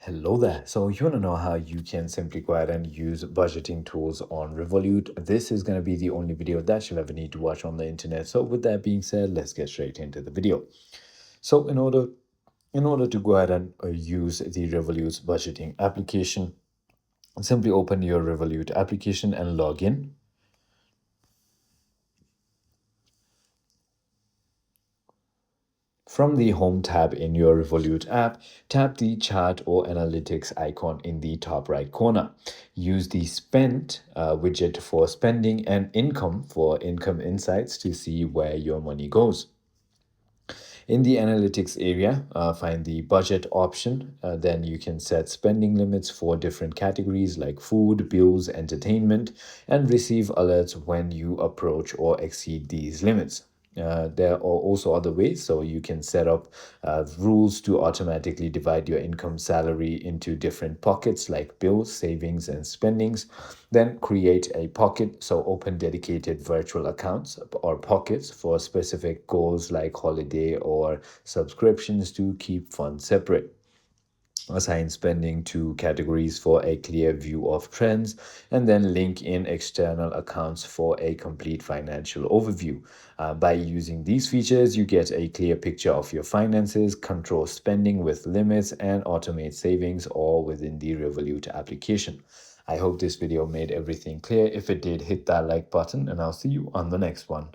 Hello there. So you want to know how you can simply go ahead and use budgeting tools on Revolut. This is going to be the only video that you'll ever need to watch on the internet. So with that being said, let's get straight into the video. So in order to go ahead and use the Revolut's budgeting application, simply open your Revolut application and log in. From the Home tab in your Revolut app, tap the Chart or Analytics icon in the top right corner. Use the Spend widget for spending and Income for income insights to see where your money goes. In the analytics area, find the budget option. Then you can set spending limits for different categories like food, bills, entertainment, and receive alerts when you approach or exceed these limits. There are also other ways, so you can set up rules to automatically divide your income salary into different pockets like bills, savings, and spendings. Then create a pocket, so open dedicated virtual accounts or pockets for specific goals like holiday or subscriptions to keep funds separate. Assign spending to categories for a clear view of trends, and then link in external accounts for a complete financial overview. By using these features, you get a clear picture of your finances, control spending with limits, and automate savings all within the Revolut application. I hope this video made everything clear. If it did, hit that like button, and I'll see you on the next one.